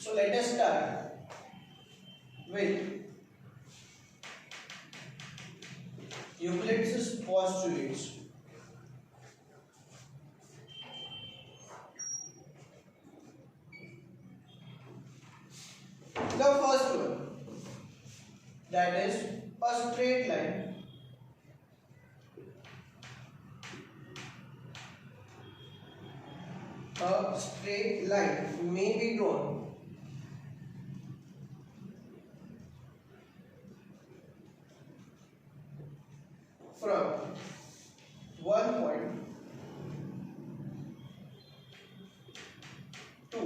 So let us start with Euclid's postulates. The first one, that is a straight line may be drawn from one point to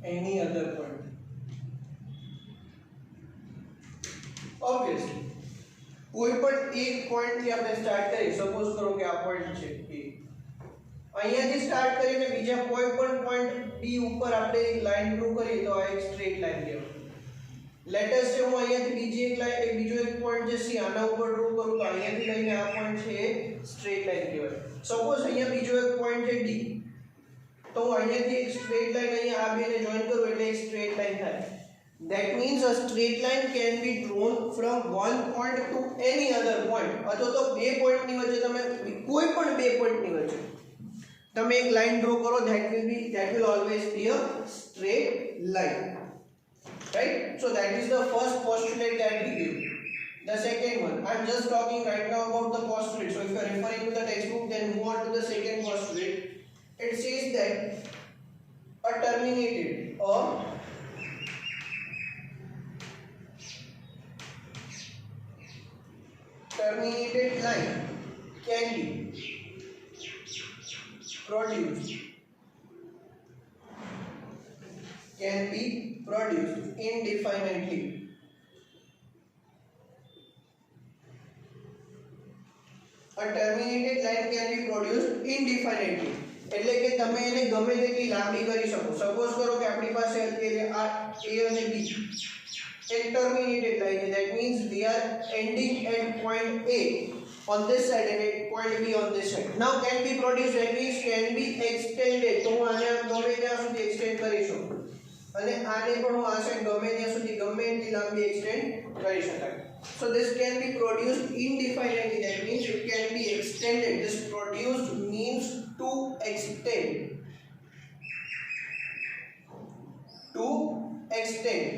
any other point. Obviously, कोई पण एक point થી આપણે start કરીએ. Suppose કરો કે આ point છે A. અહીંયાથી સ્ટાર્ટ કરીને બીજા કોઈ પણ પોઈન્ટ B ઉપર આપણે એક લાઈન ડ્રો કરીએ તો આ એક સ્ટ્રેટ લાઈન કહેવાય. લેટ અસ से હું અહીંયાથી બીજી એક લાઈન બીજો એક પોઈન્ટ જે C આના ઉપર ડ્રો કરું તો અહીંયાથી લઈને આ પોઈન્ટ છે સ્ટ્રેટ લાઈન કહેવાય. સપોઝ અહીંયા બીજો એક પોઈન્ટ છે D, તો હું અહીંયાથી એક સ્ટ્રેટ લાઈન અહીંયા આ બેને જોઈન કરું એટલે એક સ્ટ્રેટ લાઈન થાય. That means a straight line can be drawn from one point to any other point. अथवा तो બે પોઈન્ટ ની વચ્ચે તમે કોઈ પણ બે પોઈન્ટ ની વચ્ચે તમે એક લાઈન ડ્રો કરો, that will always be a straight line, right? So that is the first postulate that we give. The second one, I'm just talking right now about the postulate. So if you are referring to the textbook, then move on to the second postulate. It says that a terminated line can be produced indefinitely. A terminated line can be produced indefinitely. એટલે કે તમે એને ગમે તેટલી લાંબી કરી શકો. Suppose કરો કે આપણી પાસે અત્યારે આ A અને B एक terminated line, that means we are ending at point A on this side and at point B on this side. Now can be produced, that means can be extended. तो आने गमे ત્યાં સુધી extend કરી શકું અને આને પણ હું આ સાઈડ ગમે ત્યાં સુધી ગમે એટલી લાંબી extend કરી શકાય. So this can be produced indefinitely, that means it can be extended. This produced means to extend. To extend.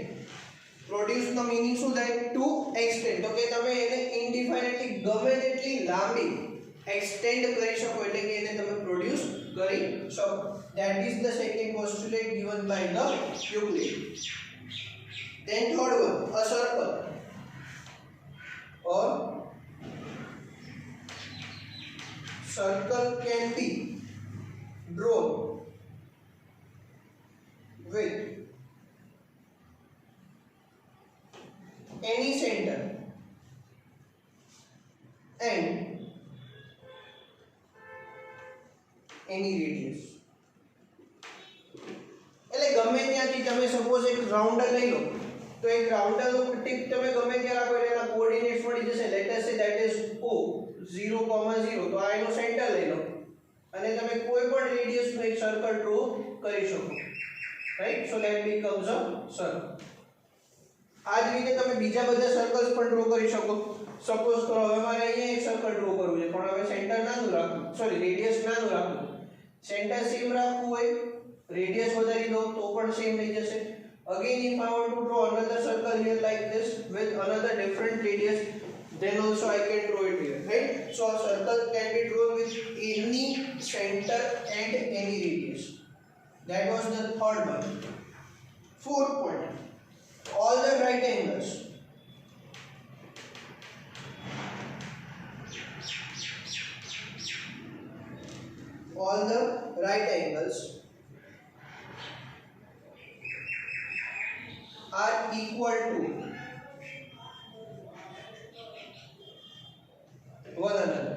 Produce નો મીનિંગ શું થાય? To extend. તો કે તમે એને ઇનડિફાઇનેટલી ગમે તેટલી લાંબી એક્સટેન્ડ કરી શકો એટલે કે એને તમે પ્રોડ્યુસ કરી શકો. That is the second postulate given by the Euclid. Then third one, a circle or circle can be drawn with any center and any radius. એટલે ગમે ત્યાંથી તમે સપોઝ એક રાઉન્ડર લઈ લો તો એક રાઉન્ડર નો ટિપ તમે ગમે ત્યાં રાખો એટલે એના કોઓર્ડિનેટ્સ મળી જશે. Let us say that is O 0,0. તો આ એનો સેન્ટર લઈ લો અને તમે કોઈ પણ રેડિયસ નું એક સર્કલ ડ્રો કરી શકો, right? So that becomes a circle. આ જ રીતે તમે બીજા બધા સર્કલ્સ પણ ડ્રો કરી શકો. સપોઝ કરો હવે મારે અહીંયા એક સર્કલ ડ્રો કરવું છે પણ હવે સેન્ટર નાનું રાખવું, સોરી રેડિયસ નાનું રાખવું. સેન્ટર સેમ રાખવું હોય, રેડિયસ વધારી દો તો પણ સેમ થઈ જશે. Again if I want to draw another circle here like this with another different radius, then also I can draw it here, right? So a circle can be drawn with any center and any radius. That was the third one. Fourth point, all the right angles are equal to one another.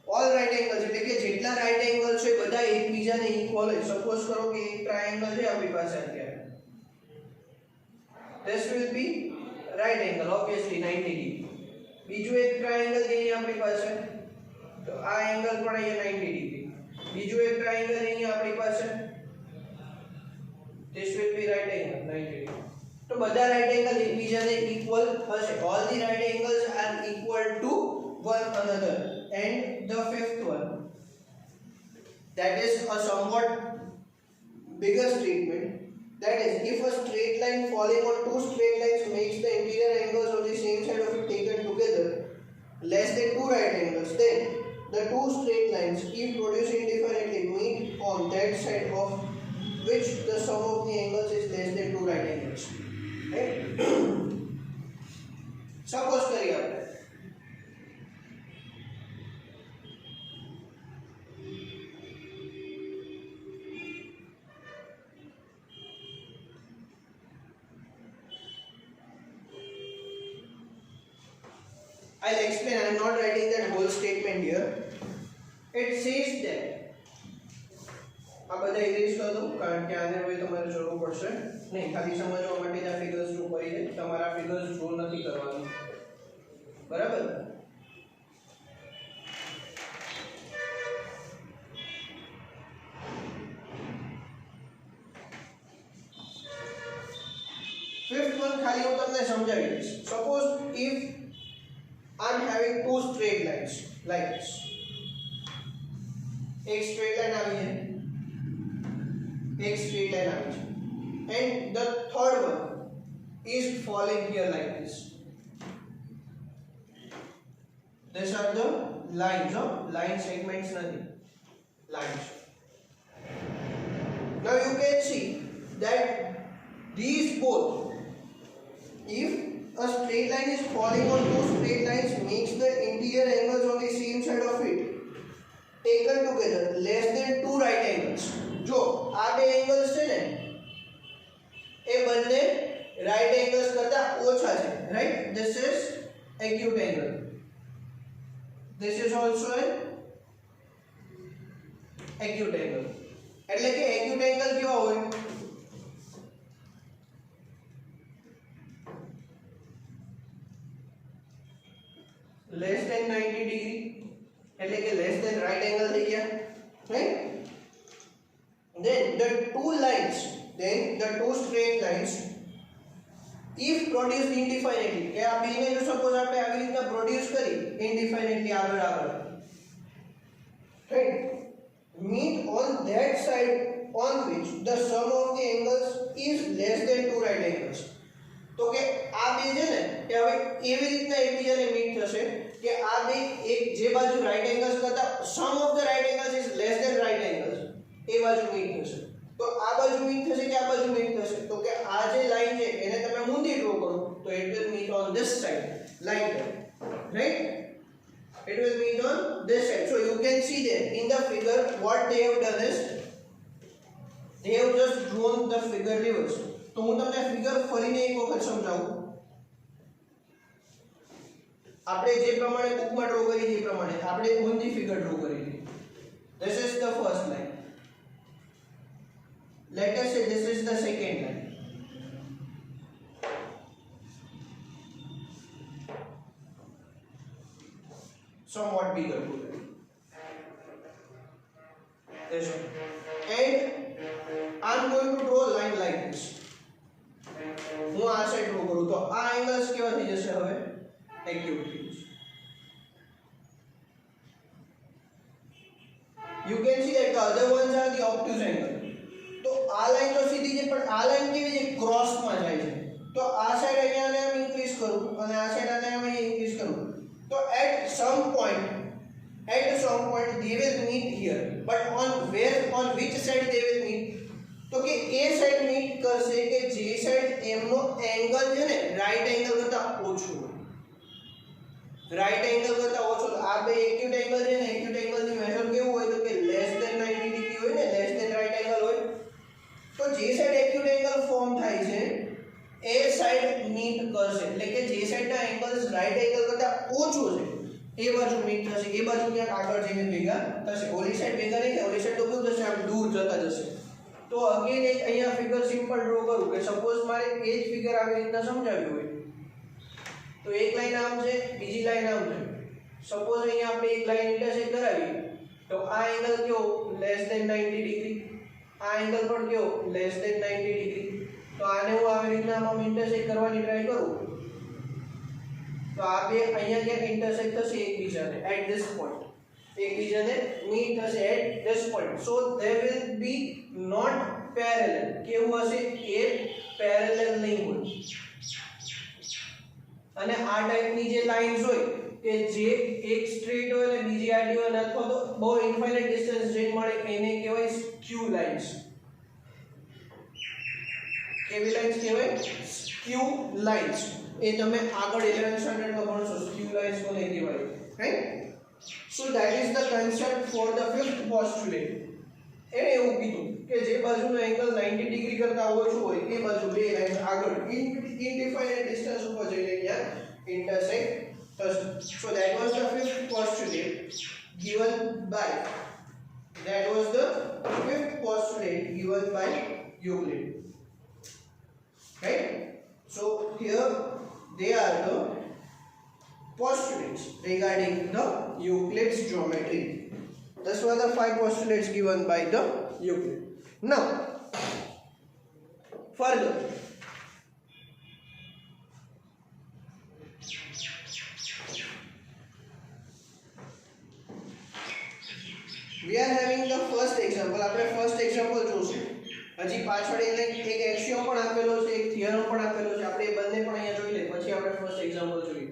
All right angles એટલે કે જેટલા right angles છે બધા એકબીજાને equal હોય. Suppose કરો કે એક ટ્રાયેંગલ છે આપણી પાસે અત્યારે, this will be right angle obviously 90 degree. બીજું એક ટ્રાયેંગલ છે અહીંયા આપણી પાસે તો આ એંગલ પણ અહીંયા 90 ડિગ્રી. બીજું એક ટ્રાયેંગલ અહીંયા આપણી પાસે this will be right angle 90 degree. तो બધા right angle એકબીજાને equal હશે. All the right angles are equal to one another. And the fifth one, that is a somewhat bigger statement, that is if a straight line falling on two straight lines makes the interior angles on the same side of it taken together less than two right angles, then the two straight lines if produced indefinitely meet on that side of which the sum of the angles is less than two right angles. Right? Suppose करिए आपने I'll explain. I'm not writing that whole statement here. It says that આ બધા erase કરી દો કારણ કે આને હવે તમારે જરૂર પડશે નહીં. ખાલી સમજવા માટે જ આ ફિગર્સ ડ્રો કરી દે. તમારા ફિગર્સ ડ્રો નથી કરવાનું, બરાબર? ફિફ્થ વન ખાલી હું તમને સમજાવી દઈશ. Suppose if I'm having two straight lines like this. एक straight line આવી છે, एक straight line આવી છે, and the third one is falling here like this. These are the lines of line segments nahi, lines. Now you can see that these both, if a straight line is falling on two straight lines makes the interior angles on the same side of it taken together less than two right angles. जो आ बे angles છે ને એ બંને right angles કરતા ઓછા છે, right? This is acute angle. This is also an acute angle. એટલે કે acute angle કેવા હોય? less than 90 degree એટલે કે less than right angle થઈ ગયા, right? Then the two straight lines if produced indefinitely, કે આ બેને જો સપોઝ આપણે આવી રીતના પ્રોડ્યુસ કરી indefinitely આગળ, right, meet on that side on which the sum of the angles is less than two right angles. તો કે આ બે છે ને કે હવે એવી રીતના એકબીજાને મીટ થશે કે આ બે એક જે બાજુ રાઈટ એંગલ્સ કરતા sum of the right angles is less than right angles એ બાજુ મીટ થશે. તો આ બાજુ મીટ થશે કે આ બાજુ મીટ થશે? તો કે આ જે લાઈન છે એને તમે ઊંધી ડ્રો કરો તો it will meet on this side like that, right? It will meet on this side. So you can see there in the figure what they have done is they have just drawn the figure reverse. तो હું તમને figure ફરીને એક વખત સમજાવું. આપણે જે પ્રમાણે બુકમાં ડ્રો કરી છે એ પ્રમાણે આપણે ઊંધી ફિગર ડ્રો કરી છે. This is the first line. Let us say this is the second line. Somewhat bigger together. This one. And I'm going to draw a line like this. હું આ સાઈડ ડ્રો કરું તો આ angles કેવા થઈ જશે? હવે એક્યુટ થઈ જશે. You can see that the other ones are the obtuse angle. તો આ લાઈન તો સીધી છે પણ આ લાઈન કેવી છે? ક્રોસમાં જાય છે. તો આ સાઈડ અહીંયાને આમ ઇન્ક્રીઝ કરું અને આ સાઈડ આને આમ ઇન્ક્રીઝ કરું તો at some point they will meet here, but on which side they will meet? તો કે એ સાઈડ મીટ કરશે કે જે સાઈડ એમનો એંગલ છે ને રાઈટ એંગલ કરતા ઓછું હોય, રાઈટ એંગલ કરતા ઓછું. આ બે એક્યુટ એંગલ છે ને એક્યુટ એંગલની મેથડ કેવું હોય તો કે લેસ ધેન 90 ડિગ્રી હોય ને, લેસ ધેન રાઈટ એંગલ હોય. તો જે સાઈડ એક્યુટ એંગલ ફોર્મ થાય છે એ સાઈડ મીટ કરશે એટલે કે જે સાઈડના એંગલ્સ રાઈટ એંગલ કરતા ઓછું છે એ બાજુ મીટ થશે, એ બાજુ ક્યાંક આગળ જઈને ભેગા થશે. ઓલી સાઈડ ભેગા નહીં થાય, ઓલી સાઈડ તો કેવું થશે? આમ દૂર જતા જશે. તો અગેન એક અહીંયા ફિગર સિમ્પલ ડ્રો કરું કે સપોઝ મારે એ જ ફિગર આવી રીતના સમજાવ્યું હોય તો એક લાઈન આમ છે, બીજી લાઈન આમ છે. સપોઝ અહીંયા આપણે એક લાઈન ઇન્ટરસેક્ટ કરાવી તો આ એંગલ કેવો? લેસ ધેન 90 ડિગ્રી. આ એંગલ પણ કેવો લેસ ધેન 90 ડિગ્રી તો આને હું આવી રીતના આમ ઇન્ટરસેક્ટ કરવાની ટ્રાય કરું તો આ બે અહીંયા ક્યાંક ઇન્ટરસેક્ટ થશે એકબીજાને એટ ધીસ પોઈન્ટ એકબીજાને મીટ થશે at this point so they will be not parallel કેવું હશે એ પેરેલલ નહીં હોય અને આ ટાઈપની જે લાઇન્સ હોય કે જે એક સ્ટ્રેટ હોય અને બીજી આડી હોય અથવા તો બહુ ઇન્ફાઇનાઇટ ડિસ્ટન્સ જે મળે એને કહેવાય સ્ક્યુ લાઇન્સ કેવી લાઇન્સ કહેવાય સ્ક્યુ લાઇન્સ એ તમે આગળ 11th સ્ટાન્ડર્ડમાં ભણશો સ્ક્યુ લાઇન્સ કોને કહેવાય right so that is the concept for the fifth postulate એને એવું કીધું કે જે બાજુનો એંગલ 90 ડિગ્રી કરતા ઓછો હોય એ બાજુ બે લાઇન્સ આગળ ઇનડિફાઇનાઇટ ડિસ્ટન્સ ઉપર જઈને ત્યાં ઇન્ટરસેક્ટ થશે so that was the fifth postulate given by Euclid right so here they are the postulates regarding the Euclid's geometry. These were the 5 postulates given by the Euclid. Now, further, we are having the first example. આપણે first example જોશું. હજી પાછળ એટલે એક Axiom પણ આપેલો છે, એક થિયરમ પણ આપેલો છે. આપણે એ બંને પણ અહીંયા જોઈ લે પછી આપણે first example જોઈએ.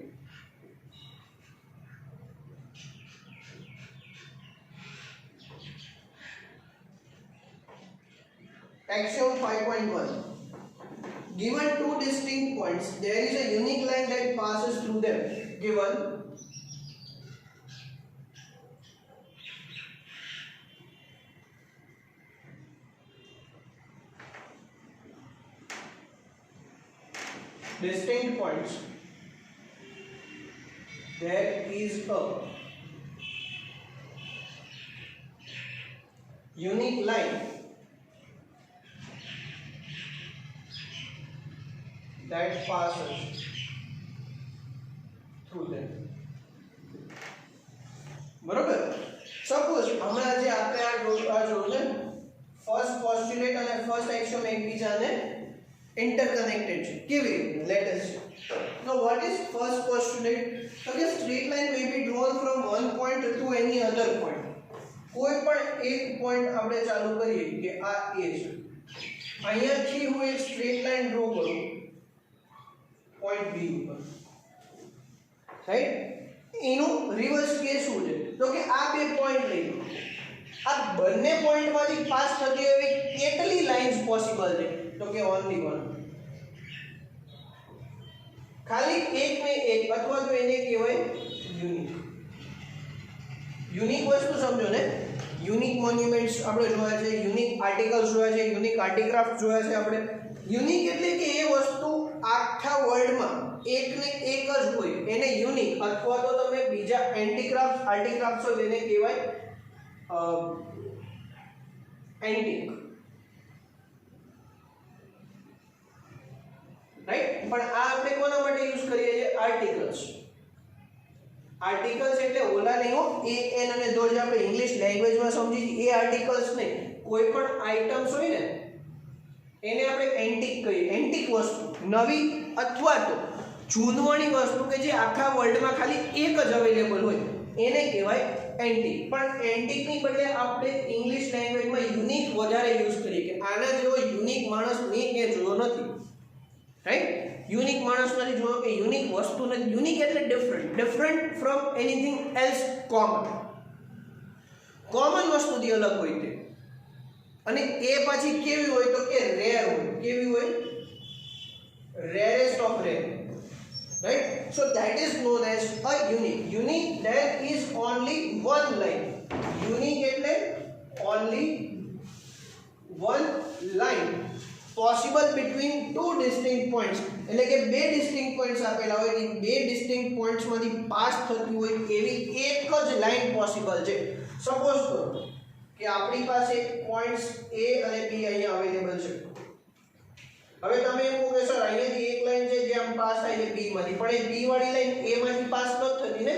Axiom 5.1 given two distinct points there is a unique line that passes through them given distinct points there is a unique line that passes through them બરોબર સપોઝ હમણાં જે આપણે આ જોયું ને ફર્સ્ટ પોસ્ટ્યુલેટ અને ફર્સ્ટ એક્સિયમ એકબીજાને ઇન્ટરકનેક્ટેડ છે કેવી રીતે let us know what is first postulate તો કે straight line may be drawn from one point to any other point કોઈ પણ એક પોઈન્ટ આપણે ચાલુ કરીએ કે આ એ છે અહીંયાથી હું એક સ્ટ્રેટ લાઇન ડ્રો કરું point B ઉપર રાઈટ એનું રિવર્સ કેસ શું છે તો કે આ બે પોઈન્ટ લઈ લો આ બંને પોઈન્ટમાંથી પાસ થતી એવી કેટલી લાઇન્સ પોસિબલ છે તો કે ઓનલી વન ખાલી એક ને એક અથવા તો એને કહેવાય યુનિક વસ્તુ સમજો ને યુનિક મોન્યુમેન્ટ્સ આપણે જોયા છે યુનિક આર્ટિકલ્સ જોયા છે યુનિક આર્ટિક્રાફ્ટ જોયા છે આપણે યુનિક એટલે કે એ વસ્તુ આખા વર્લ્ડમાં એક ને એક જ હોય એને યુનિક અથવા તો તમે બીજા એન્ટીક્રાફ્ટ આર્ટિક્રાફ્ટ્સ હોય એને કહેવાય એન્ટિક રાઈટ પણ આ આપણે કોના માટે યુઝ કરીએ છીએ આર્ટિકલ્સ આર્ટિકલ્સ એટલે ઓલા નહીં હો એ એન અને દો જે આપણે ઇંગ્લિશ લેંગ્વેજમાં સમજી એ આર્ટિકલ્સ નહીં કોઈ પણ આઇટમ્સ હોય ને એને આપણે એન્ટિક કહીએ એન્ટિક વસ્તુ નવી અથવા તો જૂનવાણી વસ્તુ કે જે આખા વર્લ્ડમાં ખાલી એક જ અવેલેબલ હોય એને કહેવાય એન્ટિક પણ એન્ટિકની બદલે આપણે ઇંગ્લિશ લેંગ્વેજમાં યુનિક વધારે યુઝ કરીએ કે આના જેવો યુનિક માણસ મેં ક્યાંય જોયો નથી રાઈટ યુનિક માણસ નથી જોયો કે યુનિક વસ્તુ નથી યુનિક એટલે different from anything else common વસ્તુથી અલગ હોય તે અને એ પછી કેવી હોય તો કે રેર હોય કેવી હોય rarest of rare right so that is known as a unique there is only one line unique એટલે only one line possible between two distinct points એટલે કે બે distinct points આપેલા હોય કે બે distinct points માંથી પાસ થતી હોય એવી એક જ લાઈન પોસિબલ છે સપોઝ કરો કે આપણી પાસે પોઈન્ટ્સ A અને B અહીંયા અવેલેબલ છે હવે તમે એમ કહો કે સર અહીંયાથી એક લાઈન છે જે આમ પાસ થાય છે B માંથી પણ એ B વાળી લાઈન A માંથી પાસ ન થતી ને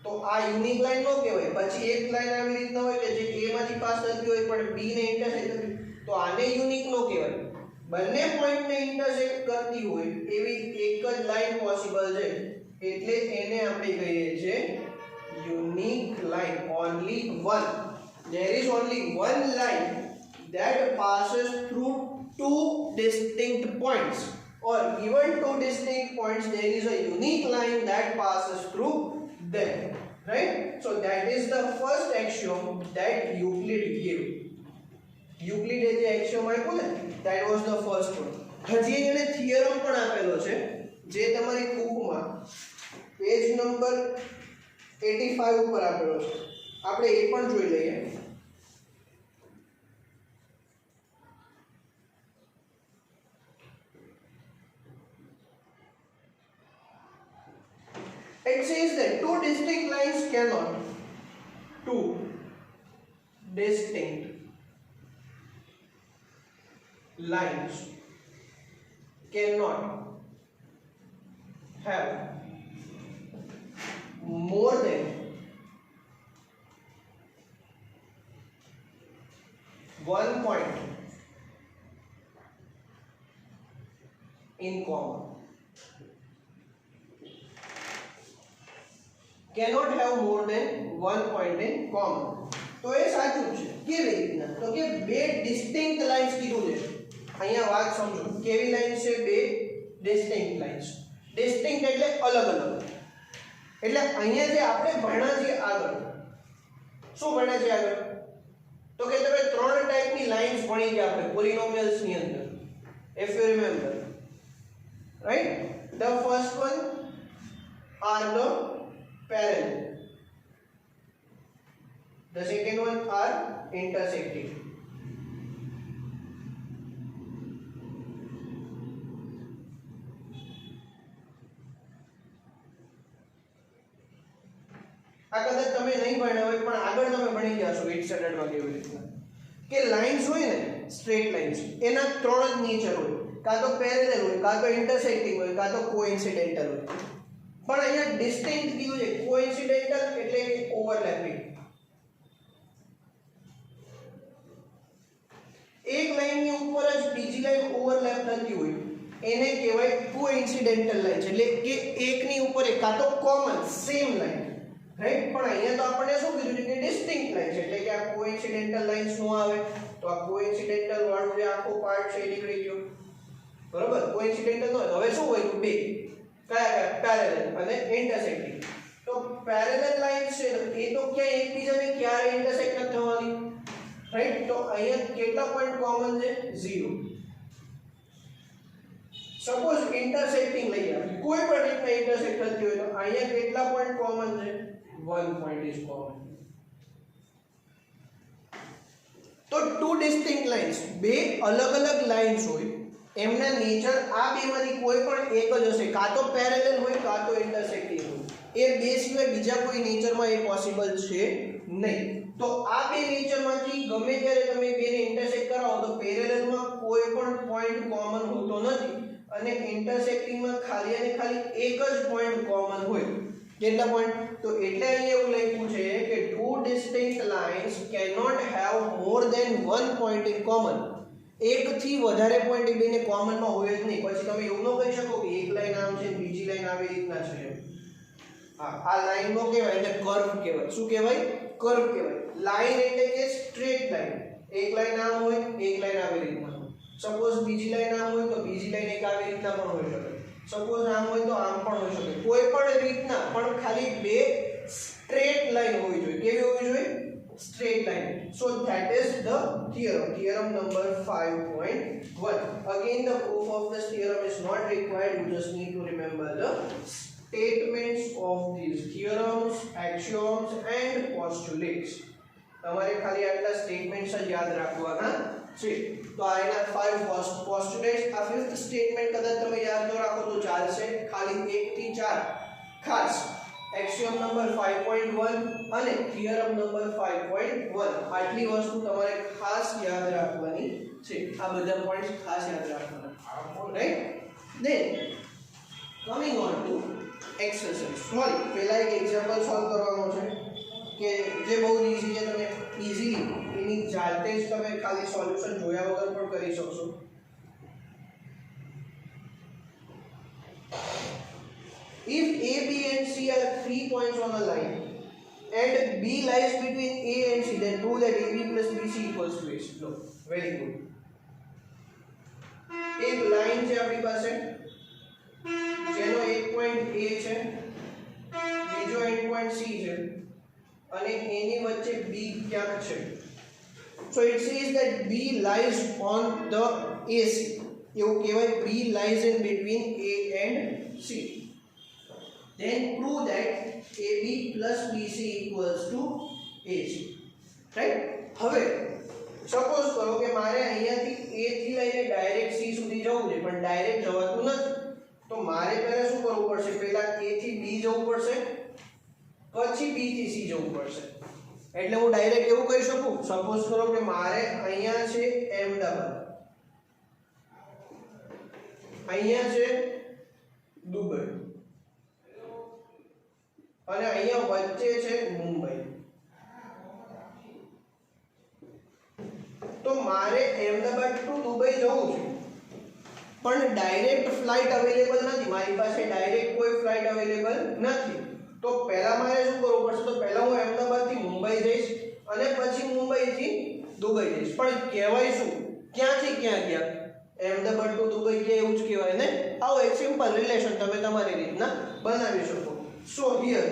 તો આ યુનિક લાઈન નો કહેવાય. પછી એક લાઈન આવી રીતના હોય કે જે A માંથી પાસ થતી હોય પણ B ને ઇન્ટરસેક્ટ કરતી, તો આને યુનિક નો કહેવાય. બંને પોઈન્ટ ને ઇન્ટરસેક્ટ કરતી હોય એવી એક જ લાઈન પોસિબલ છે, એટલે એને આપણે કહીએ છીએ unique line. Only one, there is only one line that passes through two distinct points, or given two distinct points there is a unique line that passes through them, right? So that is the first axiom that Euclid gave. Euclid એ જે axiom આપ્યો ને, that was the first one. હજી એને theorem પણ આપેલો છે જે તમારી બુકમાં પેજ નંબર 85 ઉપર આપેલો છે, આપણે એ પણ જોઈ લઈએ. It says that two distinct lines cannot have more than one point in common. Cannot have more than one point in common. તો એ સાચું છે. કેવી રીતના? તો કે બે ડિસ્ટિંક્ટ લાઇન્સ કીધું છે. અહીંયા વાત સમજો, કેવી લાઇન્સ છે? બે ડિસ્ટિંક્ટ લાઇન્સ. ડિસ્ટિંક્ટ એટલે અલગ અલગ. એટલે અહીંયા જે આપણે ભણ્યા છીએ આગળ, શું ભણ્યા છીએ આગળ? તો કે તમે ત્રણ ટાઈપની લાઇન્સ ભણી ગયા આપણે પોલિનોમિયલ્સ ની અંદર, if you remember, right? The first one are the parallel, the second one are intersecting, આ કદાચ તમે નહીં ભણ્યા હોય પણ આગળ તમે ભણી ગયા છો 8th સ્ટાન્ડર્ડમાં કેવી રીતના કે લાઇન્સ હોય ને, સ્ટ્રેટ લાઇન્સ, એના ત્રણ જ નેચર હોય, કાં તો પેરેલલ હોય, કાં તો ઇન્ટરસેક્ટિંગ હોય, કાં તો કોઇન્સિડેન્ટલ હોય. પણ અહીંયા ડિસ્ટિંક્ટ કીધું છે. કોઇન્સિડેન્ટલ એટલે કે ઓવરલેપિંગ. એક લાઈનની ઉપર જ બીજી લાઈન ઓવરલેપ થતી હોય એને કહેવાય કોઇન્સિડેન્ટલ લાઈન, એટલે કે એકની ઉપર એક, કાં તો કોમન સેમ લાઈન, રાઈટ? પણ અહીંયા તો આપણે શું કીધું છે કે ડિસ્ટિંક્ટ લાઈન છે, એટલે કે આ કોઇન્સિડેન્ટલ લાઈન્સ નો આવે. તો આ કોઇન્સિડેન્ટલ વાળું જે આખો પાર્ટ છે એ નીકળી ગયો, બરોબર? કોઇન્સિડેન્ટલ નો હવે શું હોય? તો બે કયા પેરેલલ અને ઇન્ટરસેક્ટિંગ. તો પેરેલલ લાઈન્સ છે એ તો ક્યાં એકબીજાને ક્યારે ઇન્ટરસેક્ટ નથી થવાની, રાઈટ? તો અહીંયા કેટલા પોઈન્ટ કોમન છે? 0. સપોઝ ઇન્ટરસેક્ટિંગ લઈએ, કોઈ પણ રીતના ઇન્ટરસેક્ટ થતી હોય તો અહીંયા કેટલા પોઈન્ટ કોમન છે? 1 point is common. તો ટુ ડિસ્ટિંક્ટ લાઇન્સ, બે અલગ અલગ લાઇન્સ હોય, એમના નેચર આ બેમાંથી કોઈ પણ એક જ હશે, કાં તો પેરેલલ હોય કાં તો ઇન્ટરસેક્ટિંગ હોય. એ બે સિવાય બીજા કોઈ નેચરમાં એ પોસિબલ છે નહીં. તો આ બે નેચરમાંથી ગમે ત્યારે તમે બેને ઇન્ટરસેક્ટ કરાવો તો પેરેલલમાં કોઈ પણ પોઈન્ટ કોમન હોતો નથી અને ઇન્ટરસેક્ટિંગમાં ખાલી અને ખાલી એક જ પોઈન્ટ કોમન હોય. કેટલા પોઈન્ટ? તો એટલે અહીંયા એવું લખ્યું છે કે two distinct lines cannot have more than one point in common. એકથી વધારે પોઈન્ટ એ બેને કોમનમાં હોય જ નહીં. પછી તમે એવું ન કહી શકો કે એક લાઈન આમ છે બીજી લાઈન આવી રીતના છે. હા, આ લાઈન નો કહેવાય એટલે કર્વ કહેવાય. શું કહેવાય? કર્વ કહેવાય. લાઈન એટલે કે સ્ટ્રેટ લાઈન. એક લાઈન આમ હોય, એક લાઈન આવી રીતના હોય. સપોઝ બીજી લાઈન આમ હોય તો બીજી લાઈન એક આવી રીતના પણ હોઈ શકે. સપોઝ આમ હોય તો આમ પણ હોઈ શકે. કોઈ પણ રીતના, પણ ખાલી બે સ્ટ્રેટ લાઈન હોવી જોઈએ. કેવી હોવી જોઈએ? straight line. So that is the theorem. Theorem number 5.1. Again, the proof of this theorem is not required. You just need to remember the statements of these theorems, axioms and postulates. તમારે ખાલી આટલા statements જ યાદ રાખવાના છે. તો આ એના 5 postulates. આ ફિફ્થ સ્ટેટમેન્ટ કદાચ તમે યાદ ન રાખો તો ચાલશે. ખાલી 1 થી 4 ખાસ axiom number 5.1 અને theorem number 5.1 આટલી વસ્તુ તમારે ખાસ યાદ રાખવાની છે. આ બધા પોઈન્ટ્સ ખાસ યાદ રાખવાના, right? Then coming on to exercise sorry પહેલા એક એક્ઝામ્પલ સોલ્વ કરવાનો છે કે જે બહુ ઈઝી છે, તમે ઈઝીલી એની જાતે જ તમે ખાલી સોલ્યુશન જોયા વગર પણ કરી શકશો. If A, B and C are 3 points on a line and B lies between A and C, then prove that AB plus BC equals to AC. No, very good. એક લાઈન છે આપણી પાસે જેનો એક પોઈન્ટ A છે, બીજો end point C છે અને એની વચ્ચે B ક્યાંક છે. So it says that B lies on the AC. એવું કહેવાય B lies in between A and C. Then prove that AB plus BC equals to AC. Right? હવે સપોઝ કરો કે મારે અહીંયાથી A થી લઈને ડાયરેક્ટ C સુધી જવું છે પણ ડાયરેક્ટ જવાતું નથી, તો મારે પહેલા શું કરવું પડશે? પહેલા A થી B જવું પડશે, પછી B થી C જવું પડશે. એટલે હું ડાયરેક્ટ એવું કહી શકું, સપોઝ કરો કે મારે અહીંયા છે અહેમદાબાદ, અહીંયા છે દુબઈ અને અહીંયા વચ્ચે છે મુંબઈ. તો મારે અહેમદાબાદ ટુ દુબઈ જવું છે પણ ડાયરેક્ટ ફ્લાઇટ અવેલેબલ નથી, મારી પાસે ડાયરેક્ટ કોઈ ફ્લાઇટ અવેલેબલ નથી. તો પહેલા મારે શું કરવું પડશે? તો પહેલા હું અહેમદાબાદ થી મુંબઈ જઈશ અને પછી મુંબઈ થી દુબઈ જઈશ. પણ કહેવાય શું? ક્યાંથી ક્યાં ગયા? અહેમદાબાદ ટુ દુબઈ ગયા એવું જ કહેવાય ને. આવો એક સિમ્પલ રિલેશન તમે તમારી રીતના બનાવી શકો. So here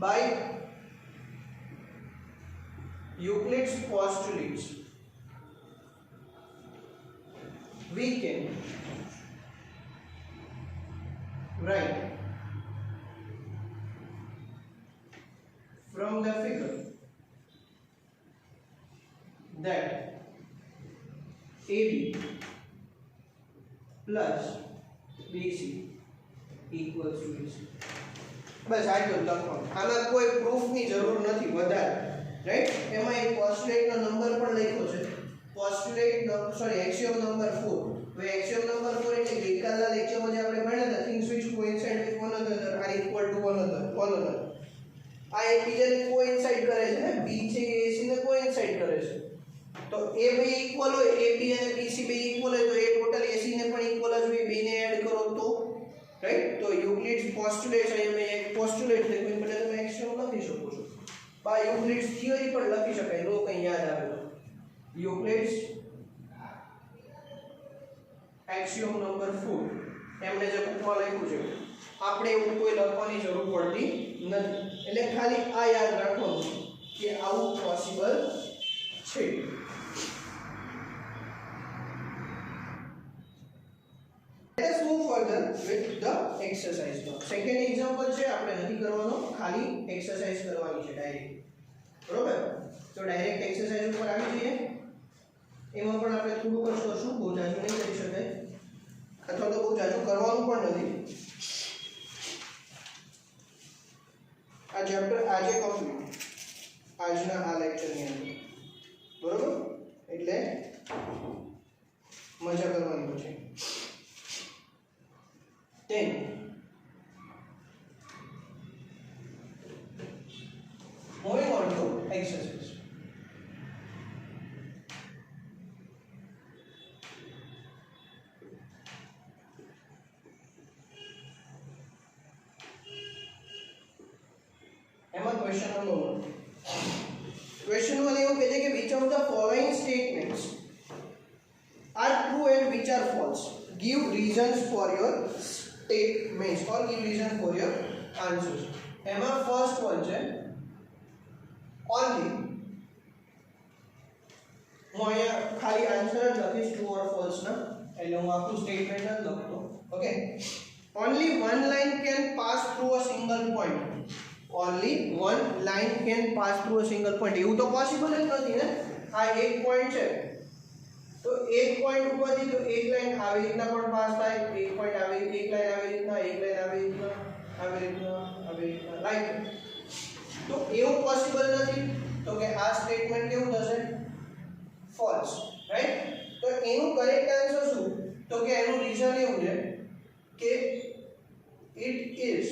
by Euclid's postulates we can write from the figure that AB plus BC equals to AC. બસ આટલું લખવાનું. આમાં કોઈ પ્રૂફની જરૂર નથી વધારે, રાઈટ? એમાં એક પોસ્ટુલેટનો નંબર પણ લખ્યો છે, પોસ્ટુલેટ એક્સિયોમ નંબર 4. હવે એક્સિયોમ નંબર 4 એટલે ગઈકાલના લેક્ચરમાં જે આપણે ભણ્યા હતા, things which coincide with one another are equal to one another. આ એકબીજાને કોઇન્સાઇડ કરે છે ને, B છે એ AC ને કોઇન્સાઇડ કરે છે. તો એ બે ઇક્વલ હોય, AB અને BC બે ઇક્વલ હોય, તો એ ટોટલ AC ને પણ ઇક્વલ જ હોય. બેને એડ કરો તો રાઈટ. તો યુક્લિડ્સ પોસ્ટુલેટ, અહીંયા મેં એક પોસ્ટુલેટ લખ્યું, એટલે તમે એક્સિયોમ લખી શકો છો. બા યુક્લિડ્સ થિયરી પણ લખી શકાય, નો કંઈ યાદ આવે તો. યુક્લિડ્સ એક્સિયોમ નંબર 4 એમણે જે બુકમાં લખ્યું છે, આપણે એવું કોઈ લખવાની જરૂર પડતી નથી. એટલે ખાલી આ યાદ રાખવાનું કે આવું પોસિબલ છે. Let's move further with the exercise now. Second example છે, આપણે નથી કરવાનો, ખાલી એક્સરસાઇઝ કરવાની છે ડાયરેક્ટ. બરોબર? તો ડાયરેક્ટ એક્સરસાઇઝ ઉપર આવી જઈએ. એમાં પણ આપણે થોડું જ કરશું, બહુ જાજુ નહીં કરી શકાય, અથવા તો બહુ જાજુ કરવાનું પણ નથી. આ ચેપ્ટર આજે કમ્પ્લીટ, આજના આ લેક્ચરની અંદર. બરોબર? એટલે મજા કરવાની છે. Then moving on to exercise. એમાં ક્વેશ્ચન નંબર 1. ક્વેશ્ચન 1 એવું કહે છે કે which of the following statements are true and which are false? Give reasons for your statements or give reason for your answers. એમાં ફર્સ્ટ વન છે only. હું અહીંયા ખાલી આન્સર જ લખીશ true or false ના, એટલે હું આખું સ્ટેટમેન્ટ જ લખતો. Okay, only one line can pass through a single point. Only one line can pass through a single point. એવું તો પોસિબલ જ નથી ને. આ એક પોઈન્ટ છે, તો એક પોઈન્ટ ઉપરથી તો એક લાઈન આવી રીતના પણ પાસ થાય, એક પોઈન્ટ આવી, એક લાઈન આવી રીતના, એક લાઈન આવી રીતના, આવી રીતના લાઈક. તો એવું પોસિબલ નથી. તો કે આ સ્ટેટમેન્ટ કેવું થશે? False, right? તો એનું કરેક્ટ આન્સર શું? તો કે એનું રીઝન એવું છે કે it is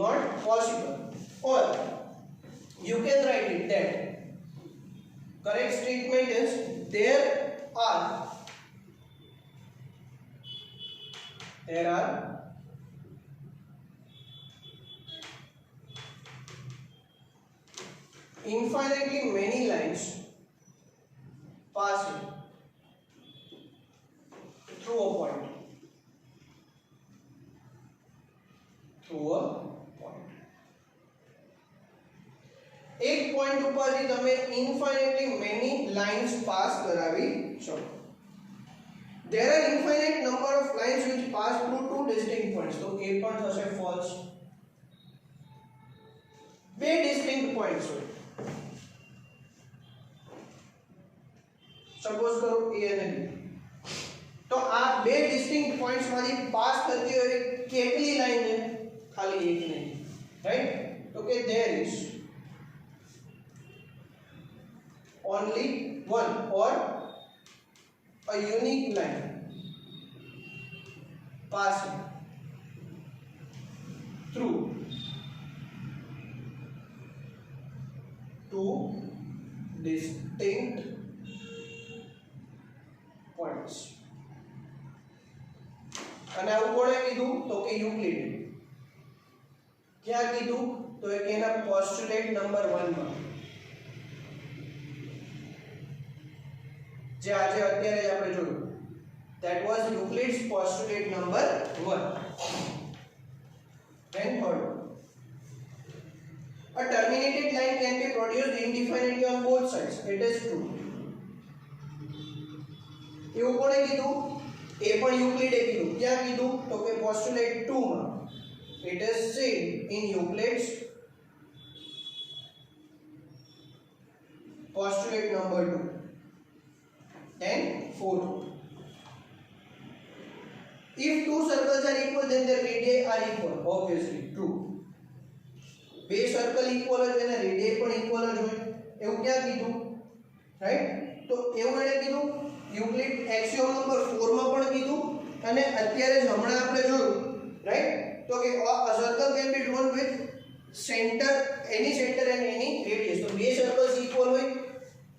not possible, or you can write it that correct statement is there are infinitely many lines passing through a point. एक पॉइंट ઉપર થી તમે infinitely many lines pass કરાવી શકો. There are infinite number of lines which pass through two distinct points. તો એ પણ થશે false. બે distinct points હોય. સપોઝ કરો A અને B. તો આ બે distinct points માંથી પાસ કરતી હોય કેટલી લાઈન છે? ખાલી એક નહીં. રાઈટ? તો કે there is only one or a unique line passing through two distinct points. અને આવું કોણે કીધું? તો કે યુક્લિડ. ક્યાં કીધું? તો એક એના પોસ્ટુલેટ નંબર 1 માં, જે આજે અત્યારે જ આપણે જોયું. That was Euclid's postulate number 1. Then third, a terminated line can be produced indefinitely on both sides. It is true. એવું કોણે કીધું? એ પણ યુક્લિડે કીધું. ક્યાં કીધું? તો કે postulate 2 માં. It is said in Euclid's postulate number 2. Then fourth, if two circles are equal then their radii are equal. Obviously true. બે સર્કલ ઇક્વલ જ અને રેડિયસ પણ ઇક્વલ જ હોય. એવું ક્યાં કીધું? રાઈટ? તો એવું એને કીધું યુક્લિડ એક્સિયોમ નંબર 4 માં પણ કીધું અને અત્યારે જ હમણાં આપણે જોયું. રાઈટ? તો કે a circle can be drawn with center, any center and any radius. તો બે સર્કલ્સ ઇક્વલ હોય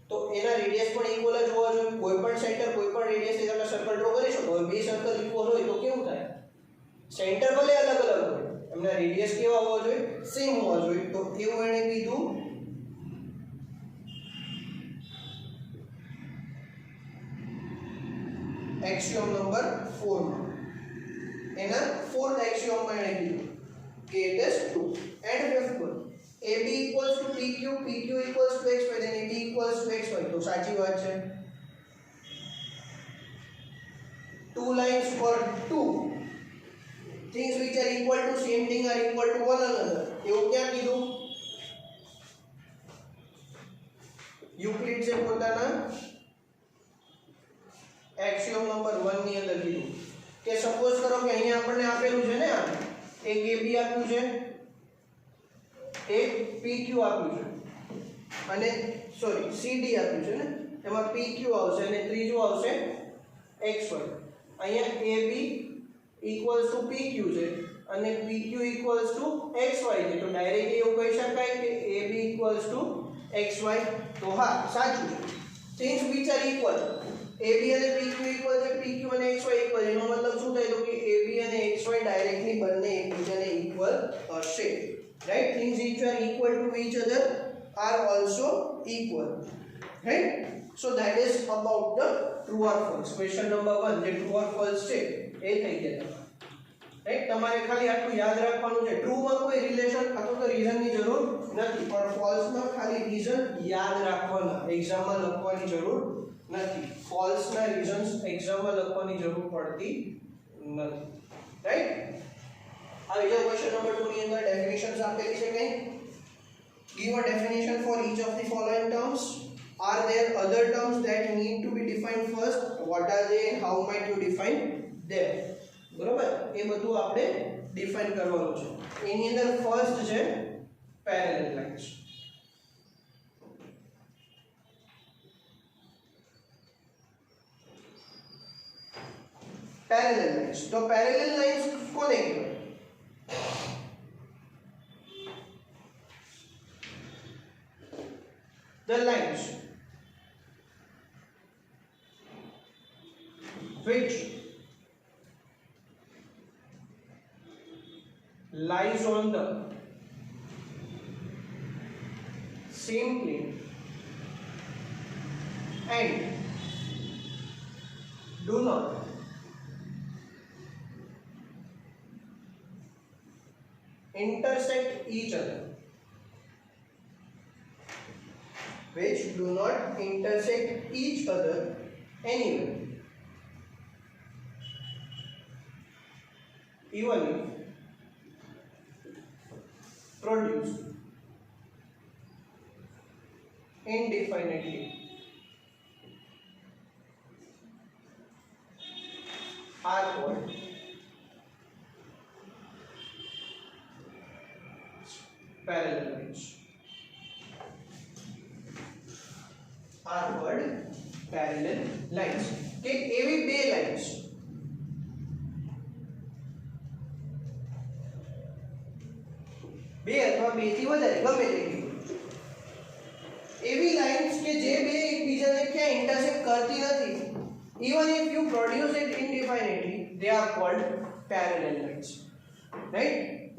તો એના રેડિયસ પણ ઇક્વલ જ હોવા જોઈએ. કોઈ પણ સેન્ટર કોઈ પણ રેડિયસ થી તમે સર્કલ ડ્રો કરી શકો. બે સર્કલ ઇક્વલ હોય તો કેવું થાય? સેન્ટર ભલે અલગ અલગ હોય, એમના રેડિયસ કેવા હોવા જોઈએ? સેમ હોવા જોઈએ. તો એવું એણે કીધું એક્સિયોમ નંબર 4 માં. એના ફોર્થ એક્સિયોમ માં એણે કીધું કે it is true. And fifth one, AB equals to PQ, PQ equals to XY, then AB equals to XY. તો સાચી વાત છે. Two lines for two things which are equal to same thing are equal to one another. એવું ક્યાં કીધું? Euclid છે પોતાના એક્સિયોમ number 1 ની અંદર કીધું કે સપોઝ કરો કે અહીંયા આપણને આપેલું છે ને, આ એક AB આપ્યું છે, એક PQ આપ્યું છે અને સોરી CD આપ્યું છે ને, એમાં PQ આવશે અને ત્રીજું આવશે XY. અહીંયા AB equals to PQ છે અને PQ equals to XY છે. તો ડાયરેક્ટ એવું કહી શકાય કે AB equals to XY. તો હા, સાચું છે. things which are equal, AB અને PQ equal છે, PQ અને XY equal છે. એનો મતલબ શું થાય? તો કે AB અને XY ડાયરેક્ટલી બંને એકબીજાને ઇક્વલ હશે. Right? Things which are equal to each other are also equal. Right? So that is about the true or false. Question number 1 જે true or false છે એ થઈ ગયા. રાઈટ? તમારે ખાલી આટલું યાદ રાખવાનું છે. ટ્રુ માં કોઈ રિલેશન અથવા તો રીઝન ની જરૂર નથી, પણ ફોલ્સ માં ખાલી રીઝન યાદ રાખવાના, એક્ઝામ માં લખવાની જરૂર નથી. ફોલ્સ ના રીઝન્સ એક્ઝામ માં લખવાની જરૂર પડતી નથી. રાઈટ? આવી જાવ ક્વેશ્ચન નંબર 2 ની અંદર ડેફિનેશન્સ આપેલી છે કઈ. Give a definition for each of the following terms. Are there other terms that need to be defined first? What are they and how might you define them? બરોબર? એ બધું આપણે define કરવાનું છે. એની અંદર ફર્સ્ટ છે પેરેલલ લાઇન્સ. Parallel lines. तो parallel lines कोने कहेवाय? The lines which lies on the same plane and do not intersect each other, which do not intersect each other anywhere, even if produced indefinitely, are called parallel lines. Are called parallel lines. કે એવી બે lines બે અથવા બેથી વધારે ગમે તેટલી એવી લાઇન્સ કે જે બે એકબીજાને ક્યાં ઇન્ટરસેક્ટ કરતી નથી, even if you produce it indefinitely, they are called parallel lines, right?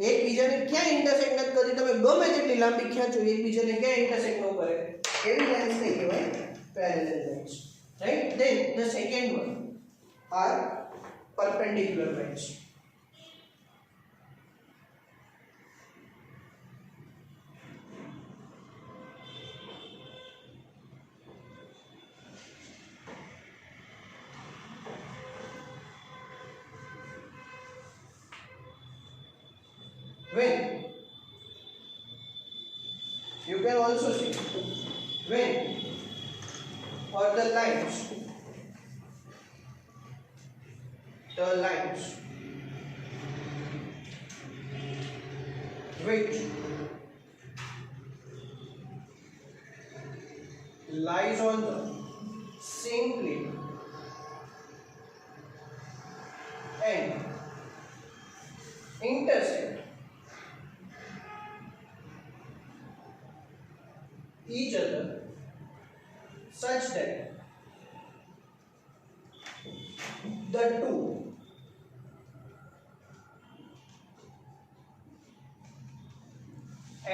એકબીજાને ક્યાં ઇન્ટરસેક્ટ નથી કરતી, તમે ગમે તેટલી લાંબી ખેંચો એકબીજાને ક્યાં ઇન્ટરસેક્ટ ન કરે એવી લાઇન્સ ને કહેવાય parallel lines, right? Then the second one are perpendicular lines. When you can also see when or the lines which lies on the same plane and intersect each other such that the two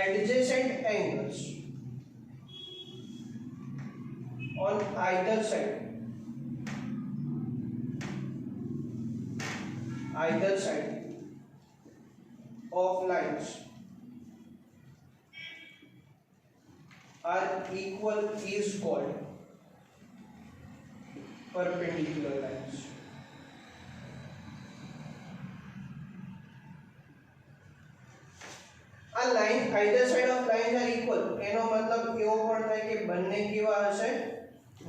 adjacent angles on either side of lines are equal is called perpendicular lines. A line either side of lines are equal એનો મતલબ એવો પણ થાય કે બંને કેવા હશે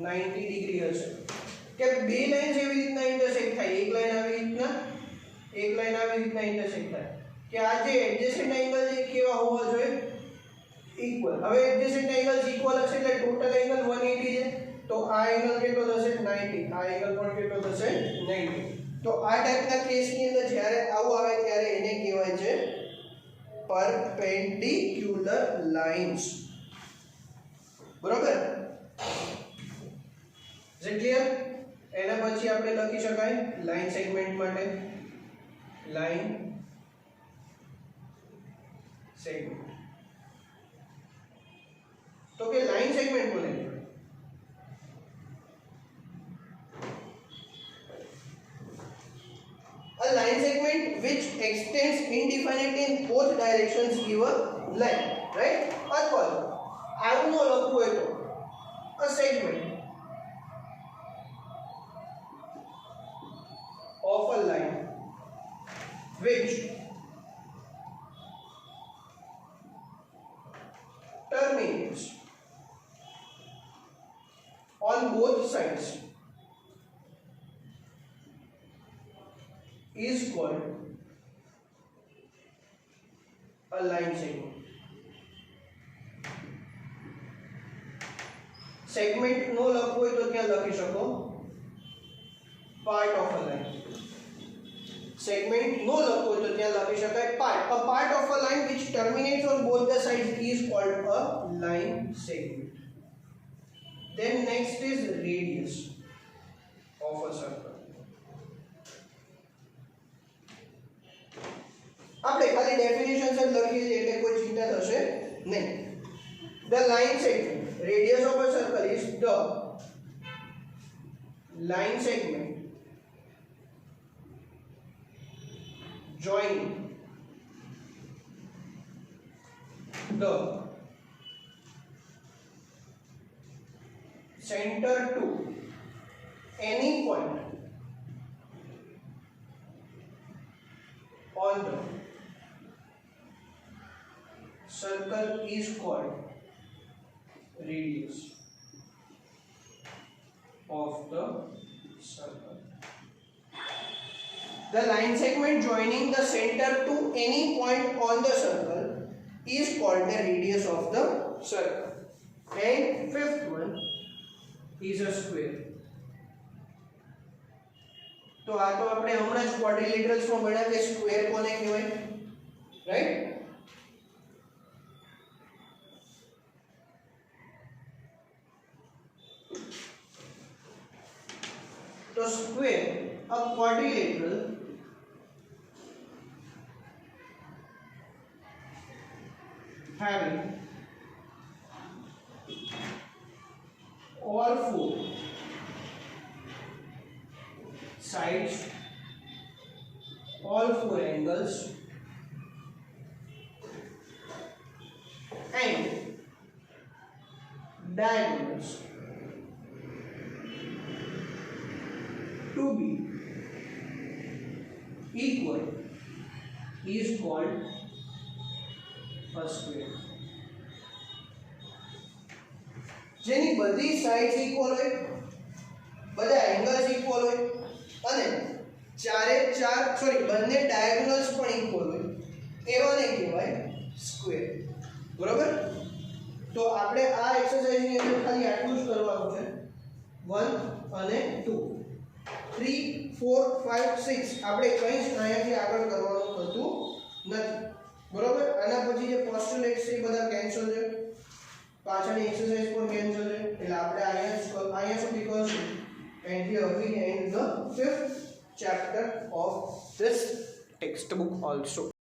90 degree હશે કે બે લાઇન્સ એવી રીતના ઇન્ટરસેક્ટ થાય, એક લાઈન આવી રીતના ઇન્ટરસેક્ટ થાય કે આ જે એડજેસન્ટ એંગલ છે કેવા હોવા જોઈએ ઇક્વલ. હવે એડજેસન્ટ એંગલ્સ ઇક્વલ હશે એટલે ટોટલ એંગલ 180 છે, તો આ એંગલ કેટલો થશે 90, આ એંગલ પણ કેટલો થશે 90. તો આ ટાઈપના કેસની અંદર જ્યારે આવું આવે ત્યારે એને કહેવાય છે perpendicular lines. બરોબર? જે ક્લિયર? એના પછી આપણે લખી શકાય લાઈન સેગમેન્ટ માટે લાઈન સેગમેન્ટ. તો કે લાઈન સેગમેન્ટ બોલે a line segment which extends indefinitely in both directions give a line, right? અથવા આવું ન લખવું હોય તો a segment of a line which terminates on both sides is called a line segment. Segment નો લખવું હોય તો ક્યાં લખી શકો? Part of a line. Segment નો લખવો હોય તો ત્યાં લખી શકાય part. A part of a line which terminates on both the sides is called a line segment. Then next is radius of a circle. આપણે ખાલી ડેફિનેશન જ લખીએ છીએ એટલે કોઈ ચિંતા થશે નહીં. The line segment, radius of a circle is the line segment joining the center to any point on the circle is called radius of the circle. The line segment joining the center to any point on the circle is called the radius of the circle. And fifth one is a square. तो आ तो આપણે હમણાં જ quadrilaterals માં ભણ્યા કે square કોને કહેવાય, રાઈટ? तो square, a quadrilateral having all four sides, all four angles and diagonals to be equal is called a square. જેની બધી સાઇડ્સ ઇક્વલ હોય, બધા એંગલ્સ ઇક્વલ હોય અને બંને ડાયગોનલ્સ પણ ઇક્વલ હોય એવાને કહેવાય સ્ક્વેર. બરોબર? તો આપણે આ એક્સરસાઇઝની અંદર ખાલી આટલું જ કરવાનું છે. 1 અને 2 3 4 5 6 આપણે કંઈ જ અહીંયાથી આગળ કરવાનું થતું નથી. બરોબર? આના પછી જે પોસ્ટુલેટ્સ છે એ બધા કેન્સલ છે, પાછળની એક્સરસાઇઝ પણ કેન્સલ છે, એટલે આપણે અહીંયા સુધી કરશું. And here we end the 5th chapter of this textbook also.